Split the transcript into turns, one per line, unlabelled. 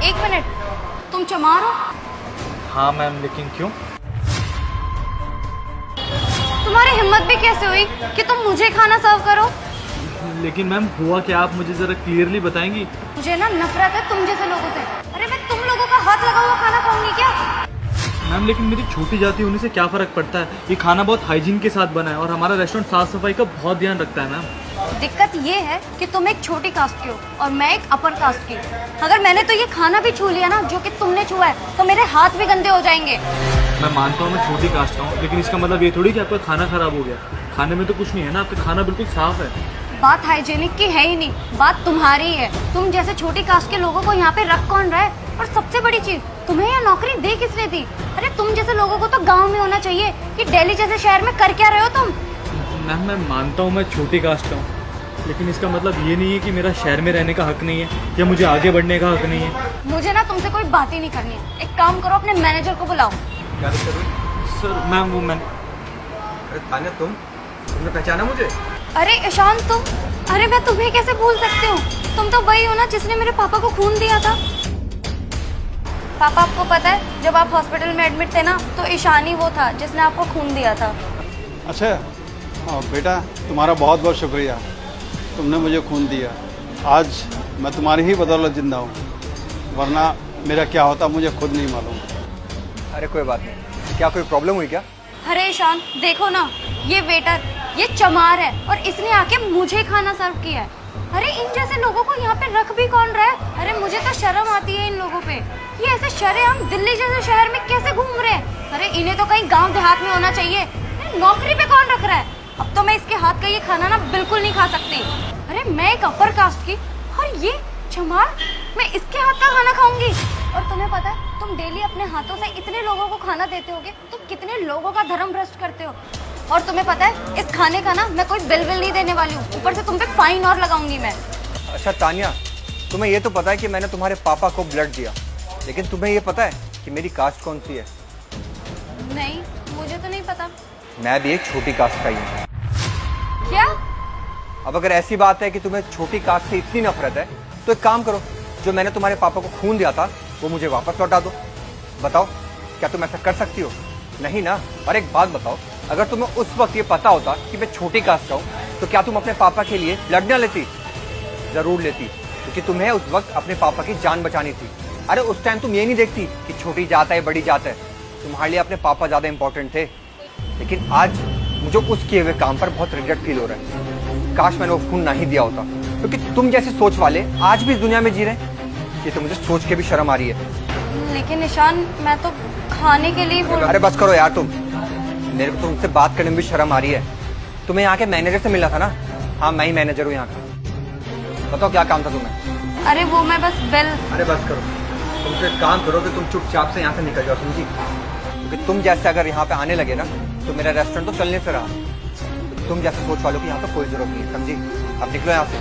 एक मिनट, तुम चमार हो?
हाँ मैम, लेकिन क्यों?
तुम्हारी हिम्मत भी कैसे हुई कि तुम मुझे खाना सर्व करो?
लेकिन मैम हुआ क्या, आप मुझे जरा क्लियरली बताएंगी?
मुझे ना नफरत है तुम जैसे लोगों से। अरे मैं तुम लोगों का हाथ लगा हुआ खाना खाऊंगी क्या?
मैम लेकिन मेरी छोटी जाति होने से क्या फ़र्क पड़ता है? ये खाना बहुत हाइजीन के साथ बना है और हमारा रेस्टोरेंट साफ़ सफाई का बहुत ध्यान रखता है मैम।
दिक्कत ये है कि तुम एक छोटी कास्ट की हो और मैं एक अपर कास्ट की। अगर मैंने तो ये खाना भी छू लिया ना जो कि तुमने छुआ है, तो मेरे हाथ भी गंदे हो जाएंगे।
मैं मानता हूँ मैं छोटी कास्ट का हूँ, लेकिन इसका मतलब ये थोड़ी कि आपका खाना खराब हो गया। खाने में तो कुछ नहीं है ना, आपका खाना बिल्कुल साफ़ है।
बात हाइजीनिक की है ही नहीं, बात तुम्हारी है। तुम जैसे छोटी कास्ट के लोगों को यहाँ पे रख कौन रहा है? और सबसे बड़ी चीज, तुम्हें यह नौकरी दे किसने दी? अरे तुम जैसे लोगों को तो गांव में होना चाहिए, कि दिल्ली जैसे शहर में कर क्या रहे हो तुम?
मैम मैं मानता हूँ मैं छोटी कास्ट का हूँ, लेकिन इसका मतलब ये नहीं है कि मेरा शहर में रहने का हक नहीं है या मुझे आगे बढ़ने का हक नहीं है।
मुझे ना तुमसे कोई बात ही नहीं करनी है। एक काम करो, अपने मैनेजर को बुलाओ।
क्या दिक्कत हुई?
सर मैम वो मैंने
अरे तान्या, तुमने पहचाना मुझे?
अरे ईशान तुम, अरे मैं तुम्हें कैसे भूल सकती हूँ? तुम तो वही हो ना जिसने मेरे पापा को खून दिया था। पापा, आपको पता है जब आप हॉस्पिटल में एडमिट थे ना, तो ईशान ही वो था जिसने आपको खून दिया था।
अच्छा बेटा, तुम्हारा बहुत बहुत शुक्रिया, तुमने मुझे खून दिया। आज मैं तुम्हारी ही बदौलत जिंदा हूँ, वरना मेरा क्या होता मुझे खुद नहीं मालूम।
अरे कोई बात नहीं, क्या कोई प्रॉब्लम हुई क्या?
अरे ईशान देखो ना, ये वेटर, ये चमार है और इसने आके मुझे खाना सर्व किया है। अरे इन जैसे लोगों को यहाँ पे रख भी कौन रहा है? अरे मुझे तो शर्म आती है इन लोगों पे। ये ऐसे शरेआम दिल्ली जैसे शहर में कैसे घूम रहे हैं? अरे इन्हें तो कहीं गांव देहात में होना चाहिए। नौकरी पे कौन रख रहा है? अब तो मैं इसके हाथ का ये खाना ना बिल्कुल नहीं खा सकती। अरे मैं एक अपर कास्ट की और ये चमार, मैं इसके हाथ का खाना खाऊंगी? और तुम्हें पता है, तुम डेली अपने हाथों से इतने लोगों को खाना देते होगे, तुम कितने लोगों का धर्म भ्रष्ट करते हो। और तुम्हें पता है, इस खाने का ना मैं कोई बिल नहीं देने वाली हूँ, ऊपर से तुम पे फाइन और लगाऊंगी मैं।
अच्छा तान्या, तुम्हें ये तो पता है कि मैंने तुम्हारे पापा को ब्लड दिया, लेकिन तुम्हें ये पता है कि मेरी कास्ट कौन सी है?
नहीं, मुझे तो नहीं पता।
मैं भी एक छोटी कास्ट का ही हूँ।
क्या?
अब अगर ऐसी बात है कि तुम्हें छोटी कास्ट से इतनी नफरत है, तो एक काम करो, जो मैंने तुम्हारे पापा को खून दिया था वो मुझे वापस लौटा दो। बताओ, क्या तुम ऐसा कर सकती हो? नहीं ना। और एक बात बताओ, अगर तुम्हें उस वक्त ये पता होता कि मैं छोटी कास्ट का हूँ, तो क्या तुम अपने पापा के लिए ब्लड न लेती? जरूर लेती, क्योंकि तुम्हें उस वक्त अपने पापा की जान बचानी थी। अरे उस टाइम तुम ये नहीं देखती कि छोटी जात है बड़ी जात है, तुम्हारे लिए अपने पापा ज्यादा इंपॉर्टेंट थे। लेकिन आज मुझे उस किए हुए काम पर बहुत रिग्रेट फील हो रहा है। काश मैंने वो खून नहीं दिया होता, क्योंकि तुम जैसे सोच वाले आज भी इस दुनिया में जी रहे हैं। ये तो मुझे सोच के भी शर्म आ रही है।
लेकिन ईशान, मैं तो खाने के लिए बोल।
अरे बस करो यार तुम, मेरे को तो तुमसे बात करने में भी शर्म आ रही है। तुम्हें यहाँ के मैनेजर से मिलना था ना? हाँ, मैं ही मैनेजर हूँ यहाँ का। बताओ क्या काम था तुम्हें?
अरे वो मैं बस बिल।
अरे बस करो, तुमसे एक काम करो कि तुम चुपचाप से यहाँ से निकल जाओ, समझी? क्योंकि तुम जैसे अगर यहाँ पे आने लगे ना, तो मेरा रेस्टोरेंट तो चलने से रहा। तुम जैसे सोच वालों की यहाँ पे कोई जरूरत नहीं है, समझी? अब निकलो यहाँ से।